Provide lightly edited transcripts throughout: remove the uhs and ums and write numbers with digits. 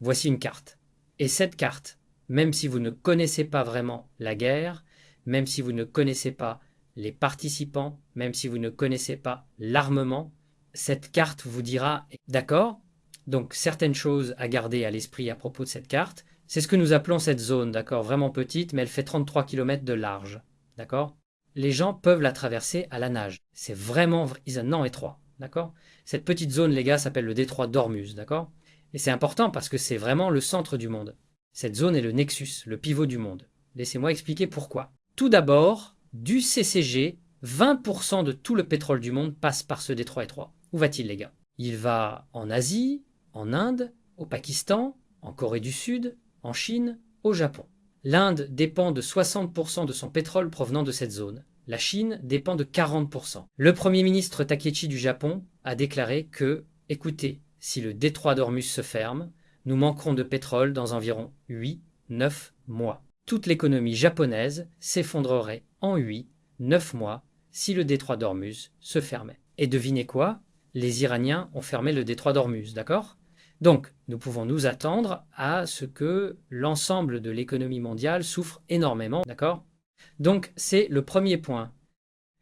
Voici une carte. Et cette carte, même si vous ne connaissez pas vraiment la guerre, même si vous ne connaissez pas les participants, même si vous ne connaissez pas l'armement, cette carte vous dira, d'accord, donc certaines choses à garder à l'esprit à propos de cette carte, c'est ce que nous appelons cette zone, d'accord, vraiment petite, mais elle fait 33 km de large, d'accord. Les gens peuvent la traverser à la nage, c'est vraiment non étroit, d'accord. Cette petite zone, les gars, s'appelle le détroit d'Ormuz, d'accord. Et c'est important parce que c'est vraiment le centre du monde. Cette zone est le nexus, le pivot du monde. Laissez-moi expliquer pourquoi. Tout d'abord, du CCG, 20% de tout le pétrole du monde passe par ce détroit étroit. Où va-t-il, les gars? Il va en Asie, en Inde, au Pakistan, en Corée du Sud, en Chine, au Japon. L'Inde dépend de 60% de son pétrole provenant de cette zone. La Chine dépend de 40%. Le Premier ministre Takeshi du Japon a déclaré que, écoutez, si le détroit d'Ormuz se ferme, nous manquerons de pétrole dans environ 8-9 mois. Toute l'économie japonaise s'effondrerait en 8-9 mois si le détroit d'Ormuz se fermait. Et devinez quoi? Les Iraniens ont fermé le détroit d'Ormuz, d'accord? Donc, nous pouvons nous attendre à ce que l'ensemble de l'économie mondiale souffre énormément, d'accord? Donc, c'est le premier point.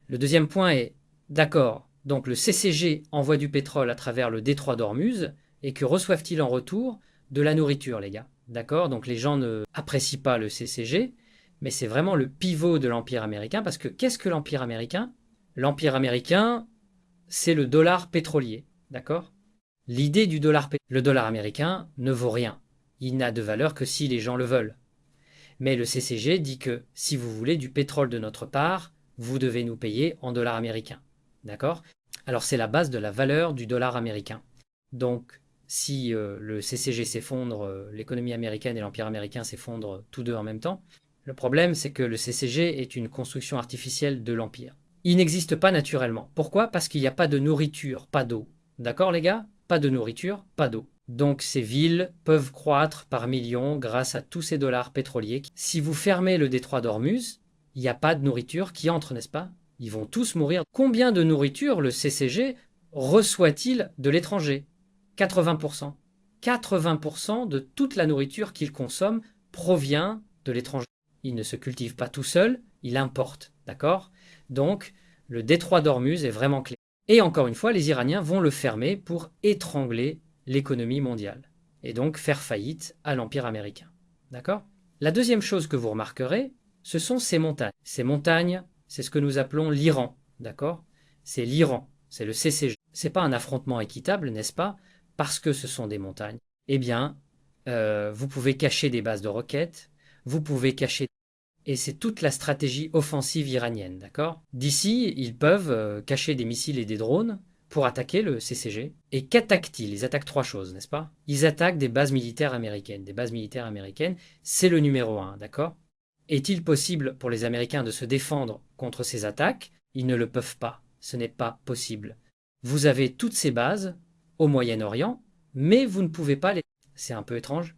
Le deuxième point est, d'accord, donc le CCG envoie du pétrole à travers le détroit d'Ormuz, et que reçoivent-ils en retour? De la nourriture, les gars. D'accord? Donc les gens ne apprécient pas le CCG, mais c'est vraiment le pivot de l'Empire américain, parce que qu'est-ce que l'Empire américain? L'Empire américain, c'est le dollar pétrolier. D'accord? L'idée du dollar pétrolier. Le dollar américain ne vaut rien. Il n'a de valeur que si les gens le veulent. Mais le CCG dit que si vous voulez du pétrole de notre part, vous devez nous payer en dollars américains. D'accord? Alors c'est la base de la valeur du dollar américain. Donc si le CCG s'effondre, l'économie américaine et l'empire américain s'effondrent tous deux en même temps, le problème c'est que le CCG est une construction artificielle de l'empire. Il n'existe pas naturellement. Pourquoi? Parce qu'il n'y a pas de nourriture, pas d'eau. D'accord les gars? Pas de nourriture, pas d'eau. Donc ces villes peuvent croître par millions grâce à tous ces dollars pétroliers. Si vous fermez le détroit d'Ormuz, il n'y a pas de nourriture qui entre, n'est-ce pas? Ils vont tous mourir. Combien de nourriture le CCG reçoit-il de l'étranger? 80%. 80% de toute la nourriture qu'il consomme provient de l'étranger. Il ne se cultive pas tout seul, il importe, d'accord? Donc, le détroit d'Ormuz est vraiment clé. Et encore une fois, les Iraniens vont le fermer pour étrangler l'économie mondiale et donc faire faillite à l'Empire américain. D'accord? La deuxième chose que vous remarquerez, ce sont ces montagnes. Ces montagnes, c'est ce que nous appelons l'Iran. D'accord? C'est l'Iran, c'est le CCG. C'est pas un affrontement équitable, n'est-ce pas? Parce que ce sont des montagnes. Eh bien, vous pouvez cacher des bases de roquettes, vous pouvez cacher. Et c'est toute la stratégie offensive iranienne, d'accord? D'ici, ils peuvent cacher des missiles et des drones pour attaquer le CCG. Et qu'attaquent-ils? Ils attaquent trois choses, n'est-ce pas? Ils attaquent des bases militaires américaines. Des bases militaires américaines, c'est le numéro un, d'accord? Est-il possible pour les Américains de se défendre contre ces attaques? Ils ne le peuvent pas. Ce n'est pas possible. Vous avez toutes ces bases au Moyen-Orient, mais vous ne pouvez pas les... C'est un peu étrange.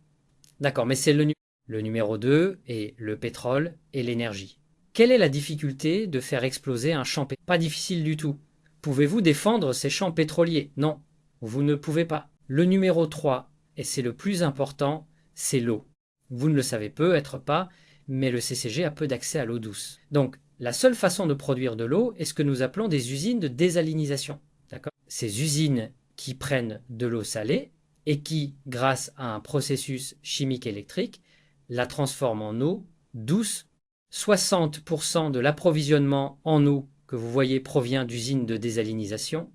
D'accord, mais c'est le numéro 2 est le pétrole et l'énergie. Quelle est la difficulté de faire exploser un champ pétrolier? Pas difficile du tout. Pouvez-vous défendre ces champs pétroliers? Non, vous ne pouvez pas. Le numéro 3, et c'est le plus important, c'est l'eau. Vous ne le savez peut-être pas, mais le CCG a peu d'accès à l'eau douce. Donc, la seule façon de produire de l'eau est ce que nous appelons des usines de désalinisation. D'accord? Ces usines qui prennent de l'eau salée et qui, grâce à un processus chimique électrique, la transforment en eau douce. 60% de l'approvisionnement en eau que vous voyez provient d'usines de désalinisation.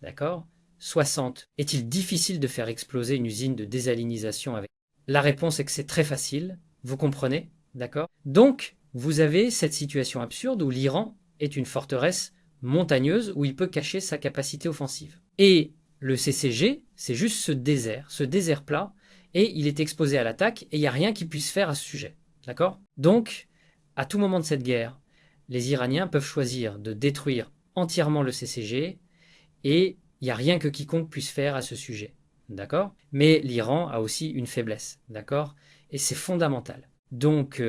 D'accord? 60. Est-il difficile de faire exploser une usine de désalinisation avec? La réponse est que c'est très facile. Vous comprenez? D'accord? Donc, vous avez cette situation absurde où l'Iran est une forteresse montagneuse où il peut cacher sa capacité offensive. Et le CCG, c'est juste ce désert plat, et il est exposé à l'attaque, et il n'y a rien qu'il puisse faire à ce sujet. D'accord? Donc, à tout moment de cette guerre, les Iraniens peuvent choisir de détruire entièrement le CCG, et il n'y a rien que quiconque puisse faire à ce sujet. D'accord? Mais l'Iran a aussi une faiblesse. D'accord? Et c'est fondamental. Donc,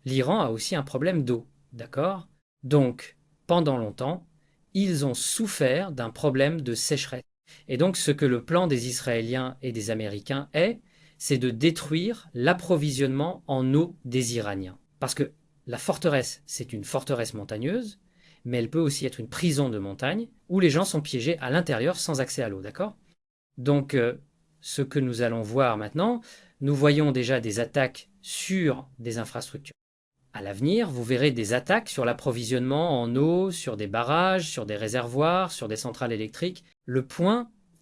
l'Iran a aussi un problème d'eau. D'accord? Donc, pendant longtemps, ils ont souffert d'un problème de sécheresse. Et donc, ce que le plan des Israéliens et des Américains est, c'est de détruire l'approvisionnement en eau des Iraniens. Parce que la forteresse, c'est une forteresse montagneuse, mais elle peut aussi être une prison de montagne où les gens sont piégés à l'intérieur sans accès à l'eau, d'accord? Donc, ce que nous allons voir maintenant, nous voyons déjà des attaques sur des infrastructures. À l'avenir, vous verrez des attaques sur l'approvisionnement en eau, sur des barrages, sur des réservoirs, sur des centrales électriques.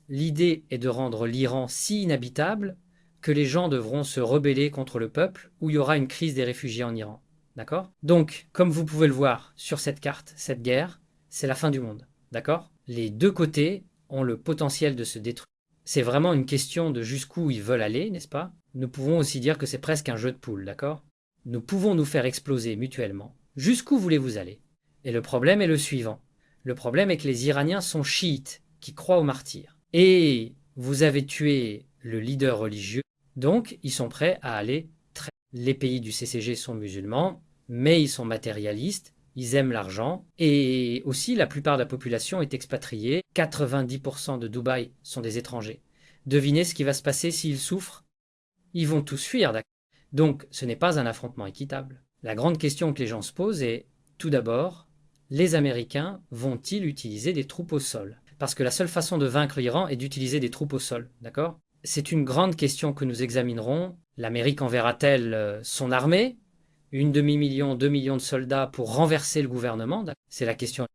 L'idée est de rendre l'Iran si inhabitable que les gens devront se rebeller contre le peuple ou il y aura une crise des réfugiés en Iran. D'accord? Donc, comme vous pouvez le voir sur cette carte, cette guerre, c'est la fin du monde. D'accord? Les deux côtés ont le potentiel de se détruire. C'est vraiment une question de jusqu'où ils veulent aller, n'est-ce pas? Nous pouvons aussi dire que c'est presque un jeu de poules, d'accord? Nous pouvons nous faire exploser mutuellement. Jusqu'où voulez-vous aller? Et le problème est le suivant. Le problème est que les Iraniens sont chiites, qui croient aux martyrs. Et vous avez tué le leader religieux, donc ils sont prêts à aller très... Les pays du CCG sont musulmans, mais ils sont matérialistes, ils aiment l'argent, et aussi la plupart de la population est expatriée. 90% de Dubaï sont des étrangers. Devinez ce qui va se passer s'ils souffrent? Ils vont tous fuir, d'accord? Donc, ce n'est pas un affrontement équitable. La grande question que les gens se posent est, tout d'abord, les Américains vont-ils utiliser des troupes au sol? Parce que la seule façon de vaincre l'Iran est d'utiliser des troupes au sol, d'accord? C'est une grande question que nous examinerons. L'Amérique enverra-t-elle son armée? 1/2 million, 2 millions de soldats pour renverser le gouvernement? C'est la question.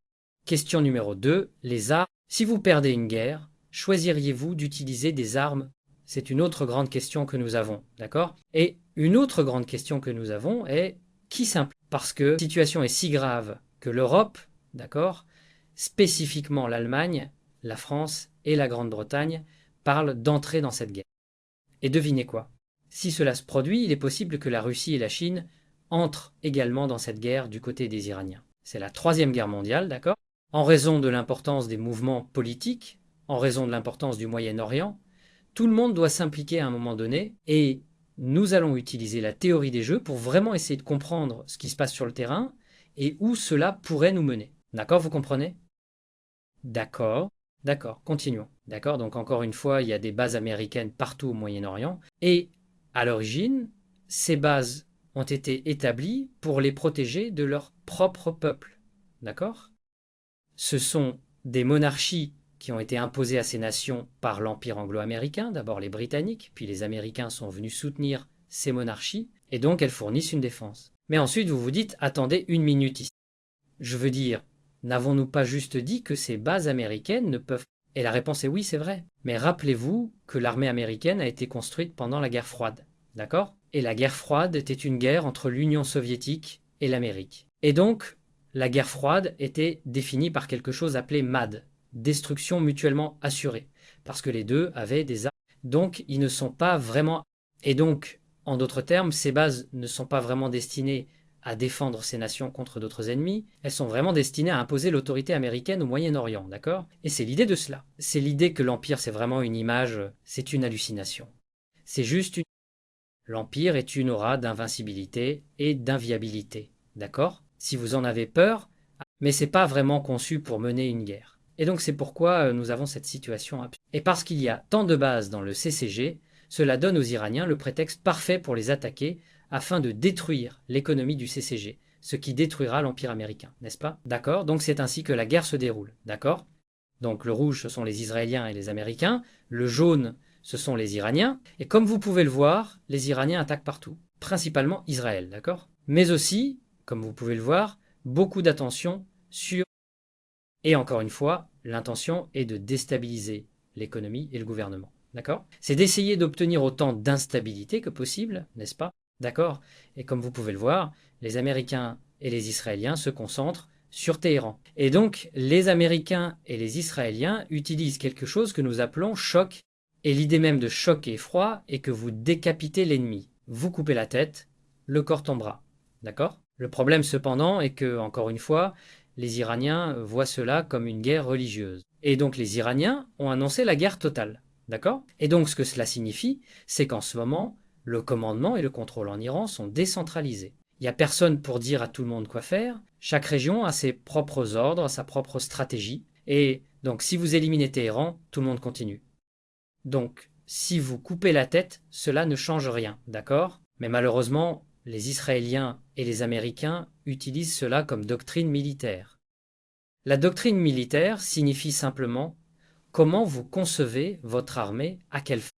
Question numéro 2, les armes. Si vous perdez une guerre, choisiriez-vous d'utiliser des armes? C'est une autre grande question que nous avons, d'accord? Et une autre grande question que nous avons est qui s'implique? Parce que la situation est si grave que l'Europe, d'accord, spécifiquement l'Allemagne, la France et la Grande-Bretagne parlent d'entrer dans cette guerre. Et devinez quoi? Si cela se produit, il est possible que la Russie et la Chine entrent également dans cette guerre du côté des Iraniens. C'est la Troisième Guerre mondiale, d'accord? En raison de l'importance des mouvements politiques, en raison de l'importance du Moyen-Orient, tout le monde doit s'impliquer à un moment donné et nous allons utiliser la théorie des jeux pour vraiment essayer de comprendre ce qui se passe sur le terrain et où cela pourrait nous mener. D'accord, vous comprenez? D'accord, d'accord, continuons. D'accord, donc encore une fois, il y a des bases américaines partout au Moyen-Orient et à l'origine, ces bases ont été établies pour les protéger de leur propre peuple. D'accord? Ce sont des monarchies qui ont été imposées à ces nations par l'Empire anglo-américain, d'abord les Britanniques, puis les Américains sont venus soutenir ces monarchies, et donc elles fournissent une défense. Mais ensuite vous vous dites, attendez une minute ici. Je veux dire, n'avons-nous pas juste dit que ces bases américaines ne peuvent... Et la réponse est oui, c'est vrai. Mais rappelez-vous que l'armée américaine a été construite pendant la guerre froide, d'accord? Et la guerre froide était une guerre entre l'Union soviétique et l'Amérique. Et donc, la guerre froide était définie par quelque chose appelé MAD, destruction mutuellement assurée, parce que les deux avaient des armes. Donc, ils ne sont pas vraiment... Et donc, en d'autres termes, ces bases ne sont pas vraiment destinées à défendre ces nations contre d'autres ennemis, elles sont vraiment destinées à imposer l'autorité américaine au Moyen-Orient, d'accord? Et c'est l'idée de cela. C'est l'idée que l'Empire, c'est vraiment une image, c'est une hallucination. C'est juste une... L'Empire est une aura d'invincibilité et d'inviabilité, d'accord? Si vous en avez peur, mais c'est pas vraiment conçu pour mener une guerre. Et donc c'est pourquoi nous avons cette situation absurde. Et parce qu'il y a tant de bases dans le CCG, cela donne aux Iraniens le prétexte parfait pour les attaquer afin de détruire l'économie du CCG, ce qui détruira l'Empire américain, n'est-ce pas? D'accord? Donc c'est ainsi que la guerre se déroule, d'accord? Donc le rouge, ce sont les Israéliens et les Américains, le jaune, ce sont les Iraniens, et comme vous pouvez le voir, les Iraniens attaquent partout, principalement Israël, d'accord? Mais aussi, comme vous pouvez le voir, beaucoup d'attention sur... Et encore une fois, l'intention est de déstabiliser l'économie et le gouvernement, d'accord? C'est d'essayer d'obtenir autant d'instabilité que possible, n'est-ce pas? D'accord? Et comme vous pouvez le voir, les Américains et les Israéliens se concentrent sur Téhéran. Et donc, les Américains et les Israéliens utilisent quelque chose que nous appelons choc. Et l'idée même de choc et effroi est que vous décapitez l'ennemi. Vous coupez la tête, le corps tombera. D'accord? Le problème cependant est que, encore une fois, les Iraniens voient cela comme une guerre religieuse. Et donc les Iraniens ont annoncé la guerre totale. D'accord? Et donc ce que cela signifie, c'est qu'en ce moment, le commandement et le contrôle en Iran sont décentralisés. Il n'y a personne pour dire à tout le monde quoi faire. Chaque région a ses propres ordres, sa propre stratégie. Et donc si vous éliminez Téhéran, tout le monde continue. Donc si vous coupez la tête, cela ne change rien, d'accord? Mais malheureusement, les Israéliens et les Américains utilisent cela comme doctrine militaire. La doctrine militaire signifie simplement comment vous concevez votre armée, à quelle fin.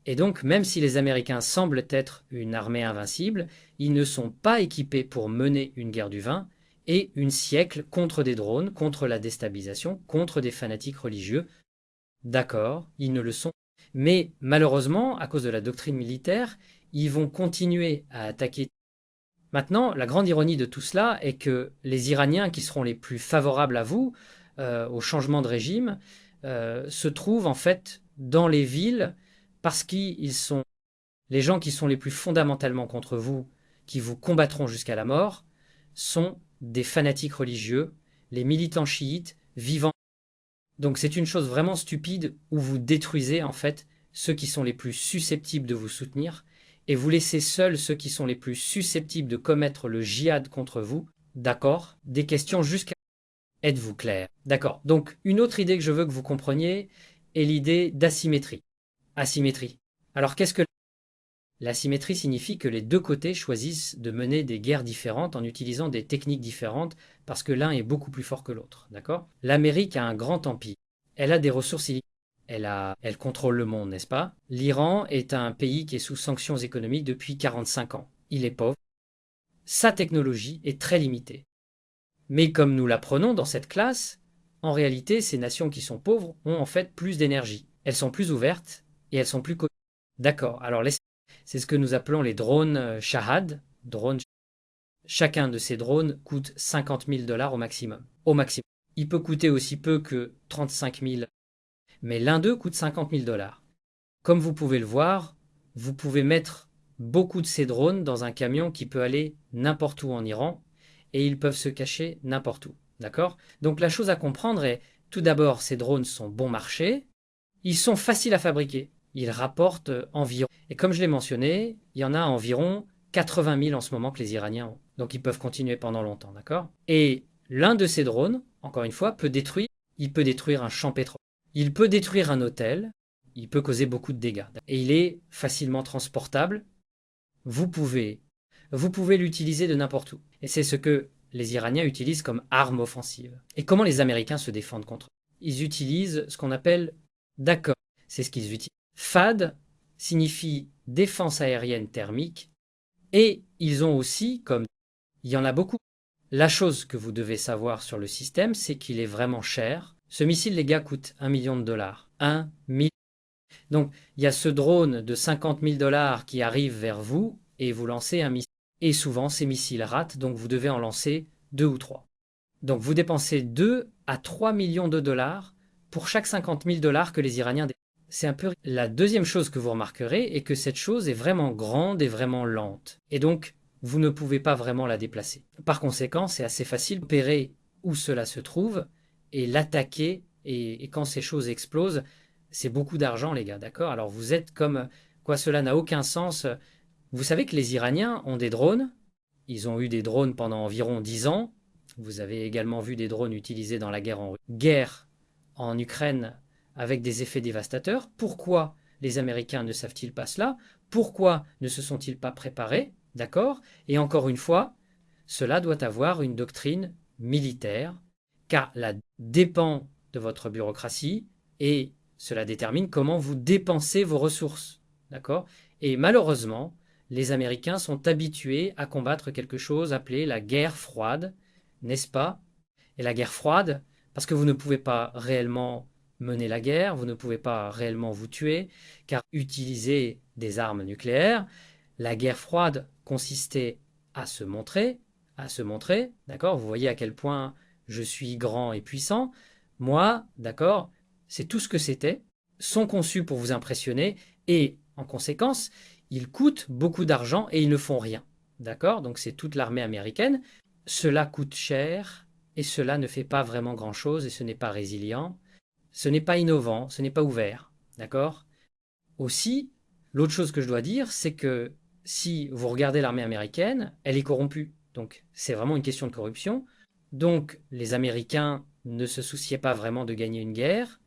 Et donc, même si les Américains semblent être une armée invincible, ils ne sont pas équipés pour mener une guerre du vin et une siècle contre des drones, contre la déstabilisation, contre des fanatiques religieux. D'accord, ils ne le sont. Mais malheureusement, à cause de la doctrine militaire, ils vont continuer à attaquer. Maintenant, la grande ironie de tout cela est que les Iraniens qui seront les plus favorables à vous, au changement de régime, se trouvent en fait dans les villes parce qu'ils sont les gens qui sont les plus fondamentalement contre vous, qui vous combattront jusqu'à la mort, sont des fanatiques religieux, les militants chiites vivant. Donc c'est une chose vraiment stupide où vous détruisez en fait ceux qui sont les plus susceptibles de vous soutenir et vous laissez seuls ceux qui sont les plus susceptibles de commettre le djihad contre vous. D'accord? Des questions jusqu'à... Êtes-vous clair? D'accord. Donc une autre idée que je veux que vous compreniez est l'idée d'asymétrie. Asymétrie. Alors qu'est-ce que... L'asymétrie signifie que les deux côtés choisissent de mener des guerres différentes en utilisant des techniques différentes parce que l'un est beaucoup plus fort que l'autre. D'accord? L'Amérique a un grand empire. Elle a des ressources illimitées. Elle contrôle le monde, n'est-ce pas? L'Iran est un pays qui est sous sanctions économiques depuis 45 ans. Il est pauvre. Sa technologie est très limitée. Mais comme nous l'apprenons dans cette classe, en réalité, ces nations qui sont pauvres ont en fait plus d'énergie. Elles sont plus ouvertes et elles sont plus... D'accord, alors c'est ce que nous appelons les drones Shahad. Chacun de ces drones coûte 50 000 $ au maximum. Au maximum. Il peut coûter aussi peu que 35 000, mais l'un d'eux coûte 50 000 $. Comme vous pouvez le voir, vous pouvez mettre beaucoup de ces drones dans un camion qui peut aller n'importe où en Iran et ils peuvent se cacher n'importe où. D'accord? Donc la chose à comprendre est, tout d'abord, ces drones sont bon marché, ils sont faciles à fabriquer, ils rapportent environ. Et comme je l'ai mentionné, il y en a environ 80 000 en ce moment que les Iraniens ont. Donc ils peuvent continuer pendant longtemps, d'accord? Et l'un de ces drones, encore une fois, il peut détruire un champ pétrolier, il peut détruire un hôtel, il peut causer beaucoup de dégâts. Et il est facilement transportable. Vous pouvez l'utiliser de n'importe où. Et c'est ce que les Iraniens utilisent comme arme offensive. Et comment les Américains se défendent contre eux? Ils utilisent ce qu'on appelle... D'accord, c'est ce qu'ils utilisent. FAD signifie défense aérienne thermique. Et ils ont aussi, comme il y en a beaucoup, la chose que vous devez savoir sur le système, c'est qu'il est vraiment cher. Ce missile, les gars, coûte 1 million de dollars. 1 million. Donc, il y a ce drone de 50 000 $ qui arrive vers vous et vous lancez un missile. Et souvent, ces missiles ratent, donc vous devez en lancer 2 ou 3. Donc, vous dépensez 2 à 3 millions de dollars pour chaque 50 000 $ que les Iraniens dépensent. C'est un peu... La deuxième chose que vous remarquerez est que cette chose est vraiment grande et vraiment lente. Et donc, vous ne pouvez pas vraiment la déplacer. Par conséquent, c'est assez facile d'opérer où cela se trouve et l'attaquer. Et quand ces choses explosent, c'est beaucoup d'argent, les gars, d'accord? Alors vous êtes comme... Quoi, cela n'a aucun sens. Vous savez que les Iraniens ont des drones. Ils ont eu des drones pendant environ 10 ans. Vous avez également vu des drones utilisés dans la guerre en Ukraine avec des effets dévastateurs. Pourquoi les Américains ne savent-ils pas cela? Pourquoi ne se sont-ils pas préparés? D'accord? Et encore une fois, cela doit avoir une doctrine militaire, car cela dépend de votre bureaucratie et cela détermine comment vous dépensez vos ressources. D'accord? Et malheureusement, les Américains sont habitués à combattre quelque chose appelé la guerre froide, n'est-ce pas? Et la guerre froide, parce que vous ne pouvez pas réellement mener la guerre, vous ne pouvez pas réellement vous tuer, car utiliser des armes nucléaires, la guerre froide consistait à se montrer, d'accord? Vous voyez à quel point je suis grand et puissant. Moi, d'accord, c'est tout ce que c'était, sont conçus pour vous impressionner et, en conséquence, ils coûtent beaucoup d'argent et ils ne font rien. D'accord? Donc c'est toute l'armée américaine. Cela coûte cher et cela ne fait pas vraiment grand-chose et ce n'est pas résilient. Ce n'est pas innovant, ce n'est pas ouvert. D'accord? Aussi, l'autre chose que je dois dire, c'est que si vous regardez l'armée américaine, elle est corrompue. Donc c'est vraiment une question de corruption. Donc les Américains ne se souciaient pas vraiment de gagner une guerre.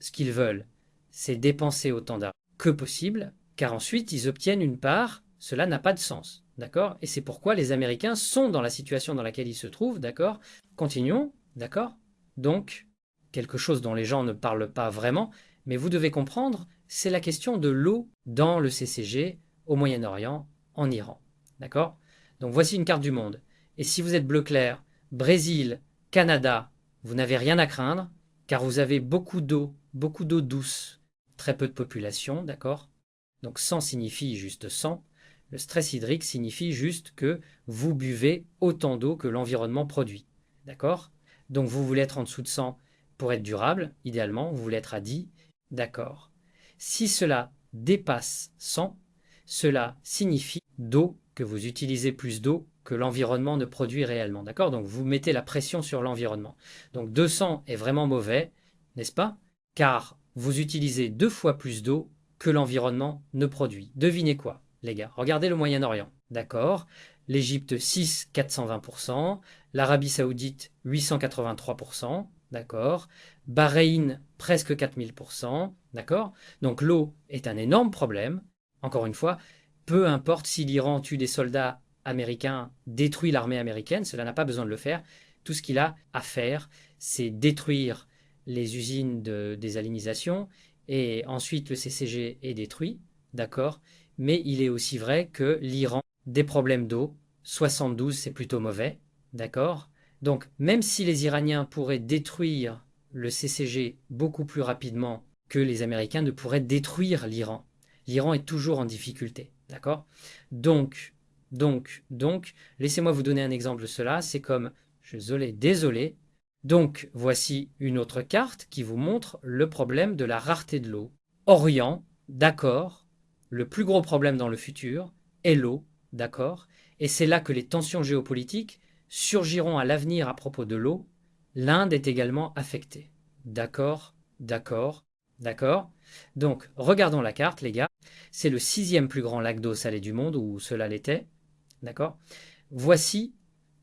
Ce qu'ils veulent, c'est dépenser autant d'argent. que possible, car ensuite ils obtiennent une part, cela n'a pas de sens, d'accord? Et c'est pourquoi les Américains sont dans la situation dans laquelle ils se trouvent, d'accord? Continuons, d'accord? Donc, quelque chose dont les gens ne parlent pas vraiment, mais vous devez comprendre, c'est la question de l'eau dans le CCG, au Moyen-Orient, en Iran, d'accord? Donc voici une carte du monde. Et si vous êtes bleu clair, Brésil, Canada, vous n'avez rien à craindre, car vous avez beaucoup d'eau douce, très peu de population, d'accord? Donc 100 signifie juste 100. Le stress hydrique signifie juste que vous buvez autant d'eau que l'environnement produit, d'accord? Donc vous voulez être en dessous de 100 pour être durable, idéalement, vous voulez être à 10, d'accord? Si cela dépasse 100, cela signifie d'eau, que vous utilisez plus d'eau que l'environnement ne produit réellement, d'accord? Donc vous mettez la pression sur l'environnement. Donc 200 est vraiment mauvais, n'est-ce pas? Car vous utilisez 2 fois plus d'eau que l'environnement ne produit. Devinez quoi, les gars? Regardez le Moyen-Orient, d'accord? L'Égypte 6, 420%, l'Arabie Saoudite 883%, d'accord? Bahreïn presque 4000%, d'accord? Donc l'eau est un énorme problème. Encore une fois, peu importe si l'Iran tue des soldats américains, détruit l'armée américaine, cela n'a pas besoin de le faire. Tout ce qu'il a à faire, c'est détruire les usines de désalinisation et ensuite le CCG est détruit, d'accord? Mais il est aussi vrai que l'Iran, des problèmes d'eau, 72 c'est plutôt mauvais, d'accord? Donc même si les Iraniens pourraient détruire le CCG beaucoup plus rapidement que les Américains ne pourraient détruire l'Iran, l'Iran est toujours en difficulté, d'accord? Donc, laissez-moi vous donner un exemple de cela. C'est comme, désolé. Donc, voici une autre carte qui vous montre le problème de la rareté de l'eau. Orient, d'accord. Le plus gros problème dans le futur est l'eau, d'accord. Et c'est là que les tensions géopolitiques surgiront à l'avenir à propos de l'eau. L'Inde est également affectée. D'accord, d'accord, d'accord. Donc, regardons la carte, les gars. C'est le 6e plus grand lac d'eau salée du monde, ou cela l'était. D'accord? Voici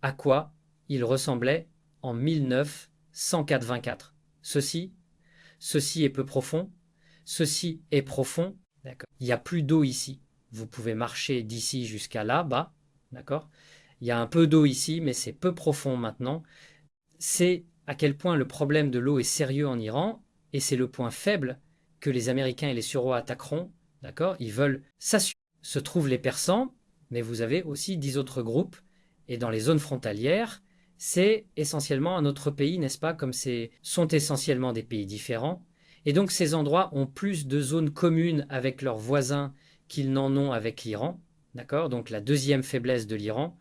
à quoi il ressemblait en 1924. Ceci est peu profond. Ceci est profond. D'accord? Il n'y a plus d'eau ici. Vous pouvez marcher d'ici jusqu'à là-bas. D'accord? Il y a un peu d'eau ici, mais c'est peu profond maintenant. C'est à quel point le problème de l'eau est sérieux en Iran, et c'est le point faible que les Américains et les Suédois attaqueront. D'accord? Ils veulent s'assurer. Se trouvent les Persans, mais vous avez aussi 10 autres groupes, et dans les zones frontalières, c'est essentiellement un autre pays, n'est-ce pas? Comme sont essentiellement des pays différents, et donc ces endroits ont plus de zones communes avec leurs voisins qu'ils n'en ont avec l'Iran. D'accord? Donc la deuxième faiblesse de l'Iran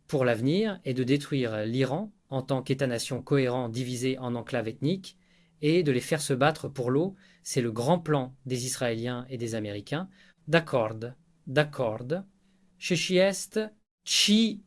pour l'avenir est de détruire l'Iran en tant qu'État-nation cohérent divisé en enclaves ethniques et de les faire se battre pour l'eau. C'est le grand plan des Israéliens et des Américains. D'accord, d'accord. Ceci est, ci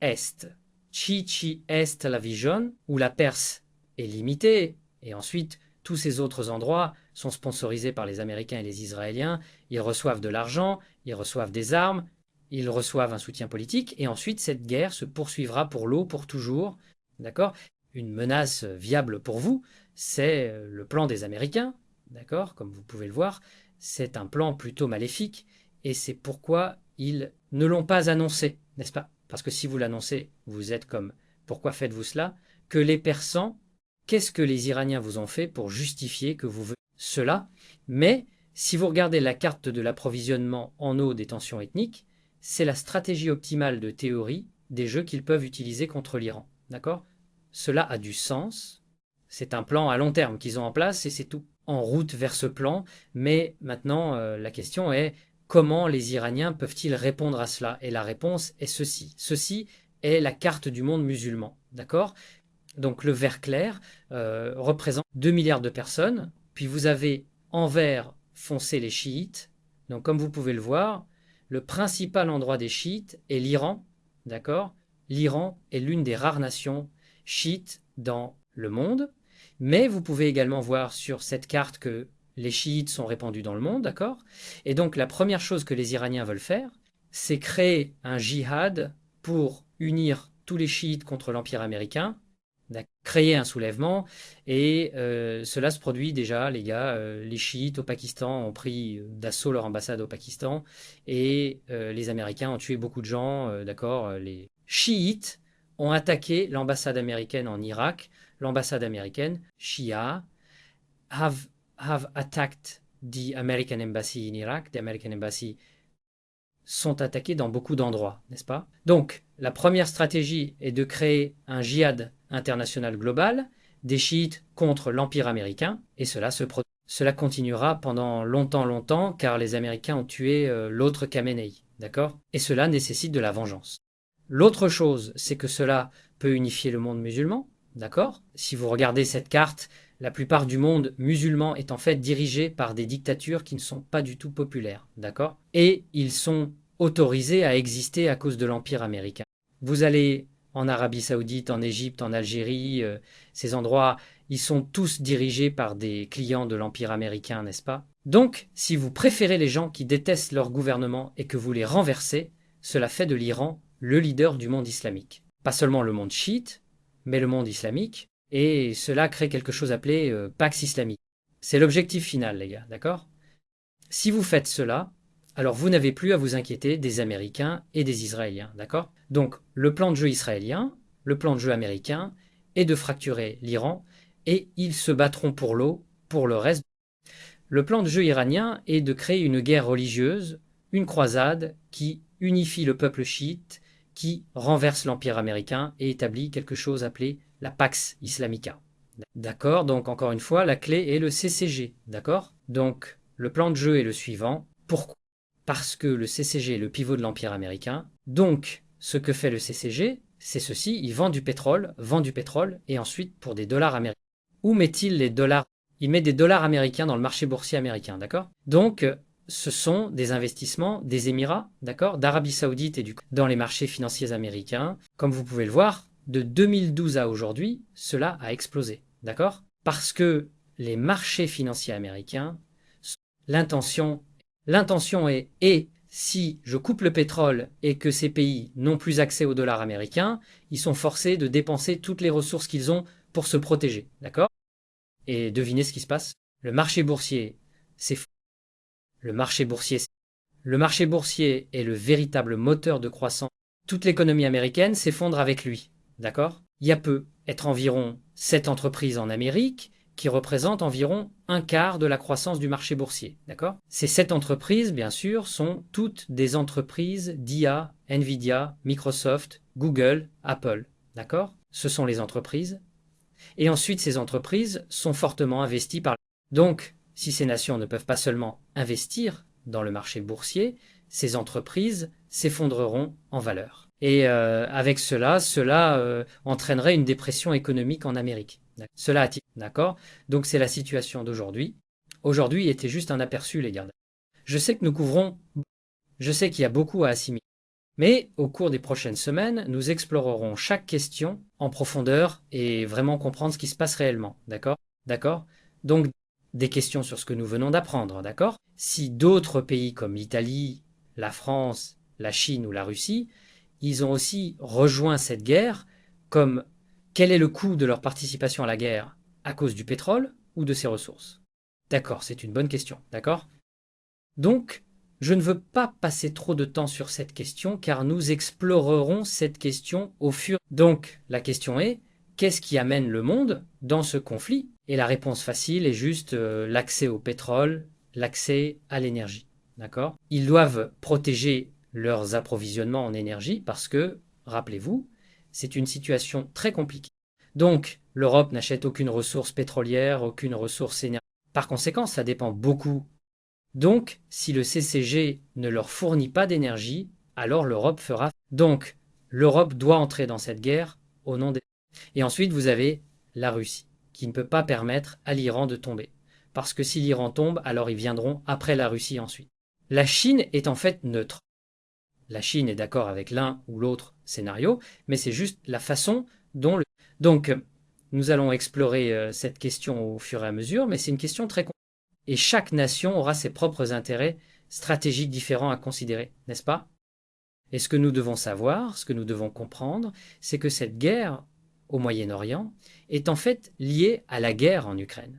est. Ci est la vision, où la Perse est limitée, et ensuite tous ces autres endroits sont sponsorisés par les Américains et les Israéliens. Ils reçoivent de l'argent, ils reçoivent des armes, ils reçoivent un soutien politique, et ensuite cette guerre se poursuivra pour l'eau pour toujours. D'accord? Une menace viable pour vous, c'est le plan des Américains. D'accord? Comme vous pouvez le voir, c'est un plan plutôt maléfique, et c'est pourquoi ils ne l'ont pas annoncé, n'est-ce pas? Parce que si vous l'annoncez, vous êtes comme pourquoi faites-vous cela? Que les Persans, qu'est-ce que les Iraniens vous ont fait pour justifier que vous veuillez cela? Mais si vous regardez la carte de l'approvisionnement en eau des tensions ethniques, c'est la stratégie optimale de théorie des jeux qu'ils peuvent utiliser contre l'Iran. D'accord? Cela a du sens. C'est un plan à long terme qu'ils ont en place et c'est tout en route vers ce plan. Mais maintenant, la question est comment les Iraniens peuvent-ils répondre à cela? Et la réponse est ceci. Ceci est la carte du monde musulman. D'accord? Donc le vert clair représente 2 milliards de personnes. Puis vous avez en vert foncé les chiites. Donc comme vous pouvez le voir, le principal endroit des chiites est l'Iran. D'accord? L'Iran est l'une des rares nations chiites dans le monde. Mais vous pouvez également voir sur cette carte que les chiites sont répandus dans le monde, d'accord? Et donc la première chose que les Iraniens veulent faire, c'est créer un djihad pour unir tous les chiites contre l'Empire américain, créer un soulèvement et cela se produit déjà, les gars. Les chiites au Pakistan ont pris d'assaut leur ambassade au Pakistan et les Américains ont tué beaucoup de gens, d'accord. Les chiites ont attaqué l'ambassade américaine en Irak. L'ambassade américaine, Shia, have attacked the American embassy in Iraq. The American embassy sont attaqués dans beaucoup d'endroits, n'est-ce pas? Donc, la première stratégie est de créer un djihad international global, des chiites contre l'Empire américain, et cela continuera pendant longtemps, car les Américains ont tué l'autre Khamenei, d'accord? Et cela nécessite de la vengeance. L'autre chose, c'est que cela peut unifier le monde musulman, d'accord? Si vous regardez cette carte, la plupart du monde musulman est en fait dirigé par des dictatures qui ne sont pas du tout populaires, d'accord? Et ils sont autorisés à exister à cause de l'Empire américain. Vous allez en Arabie Saoudite, en Égypte, en Algérie, ces endroits, ils sont tous dirigés par des clients de l'Empire américain, n'est-ce pas? Donc, si vous préférez les gens qui détestent leur gouvernement et que vous les renversez, cela fait de l'Iran le leader du monde islamique. Pas seulement le monde chiite, mais le monde islamique, et cela crée quelque chose appelé Pax Islamique. C'est l'objectif final, les gars, d'accord? Si vous faites cela, alors vous n'avez plus à vous inquiéter des Américains et des Israéliens, d'accord? Donc, le plan de jeu israélien, le plan de jeu américain est de fracturer l'Iran, et ils se battront pour l'eau, pour le reste. Le plan de jeu iranien est de créer une guerre religieuse, une croisade qui unifie le peuple chiite, qui renverse l'Empire américain et établit quelque chose appelé la Pax Islamica. D'accord? Donc encore une fois, la clé est le CCG. D'accord? Donc le plan de jeu est le suivant. Pourquoi? Parce que le CCG est le pivot de l'Empire américain. Donc ce que fait le CCG, c'est ceci, il vend du pétrole, et ensuite pour des dollars américains. Où met-il les dollars? Il met des dollars américains dans le marché boursier américain, d'accord? Donc ce sont des investissements des Émirats, d'accord, d'Arabie Saoudite et dans les marchés financiers américains. Comme vous pouvez le voir, de 2012 à aujourd'hui, cela a explosé, d'accord? Parce que les marchés financiers américains, l'intention est, et si je coupe le pétrole et que ces pays n'ont plus accès au dollar américain, ils sont forcés de dépenser toutes les ressources qu'ils ont pour se protéger, d'accord? Et devinez ce qui se passe? Le marché boursier s'effondre. Le marché boursier est le véritable moteur de croissance. Toute l'économie américaine s'effondre avec lui. D'accord? Il y a peu, être environ 7 entreprises en Amérique qui représentent environ un quart de la croissance du marché boursier. D'accord? Ces 7 entreprises, bien sûr, sont toutes des entreprises d'IA, Nvidia, Microsoft, Google, Apple. D'accord? Ce sont les entreprises. Et ensuite, ces entreprises sont fortement investies par... Donc, si ces nations ne peuvent pas seulement investir dans le marché boursier, ces entreprises s'effondreront en valeur. Et avec cela entraînerait une dépression économique en Amérique. Cela a-t-il, d'accord? Donc c'est la situation d'aujourd'hui. Aujourd'hui était juste un aperçu, les gars. Je sais qu'il y a beaucoup à assimiler. Mais au cours des prochaines semaines, nous explorerons chaque question en profondeur et vraiment comprendre ce qui se passe réellement. D'accord? D'accord? Donc, des questions sur ce que nous venons d'apprendre. D'accord? Si d'autres pays comme l'Italie, la France, la Chine ou la Russie, ils ont aussi rejoint cette guerre, comme quel est le coût de leur participation à la guerre à cause du pétrole ou de ses ressources? D'accord, c'est une bonne question. D'accord? Donc, je ne veux pas passer trop de temps sur cette question car nous explorerons cette question au fur. Donc, la question est, qu'est-ce qui amène le monde dans ce conflit? Et la réponse facile est juste l'accès au pétrole, l'accès à l'énergie. D'accord? Ils doivent protéger leurs approvisionnements en énergie parce que, rappelez-vous, c'est une situation très compliquée. Donc, l'Europe n'achète aucune ressource pétrolière, aucune ressource énergétique. Par conséquent, ça dépend beaucoup. Donc, si le CCG ne leur fournit pas d'énergie, alors l'Europe fera. Donc, l'Europe doit entrer dans cette guerre au nom des... Et ensuite, vous avez la Russie, qui ne peut pas permettre à l'Iran de tomber. Parce que si l'Iran tombe, alors ils viendront après la Russie ensuite. La Chine est en fait neutre. La Chine est d'accord avec l'un ou l'autre scénario, mais c'est juste la façon dont le... Donc, nous allons explorer cette question au fur et à mesure, mais c'est une question très compliquée. Et chaque nation aura ses propres intérêts stratégiques différents à considérer, n'est-ce pas? Et ce que nous devons savoir, ce que nous devons comprendre, c'est que cette guerre au Moyen-Orient est en fait liée à la guerre en Ukraine.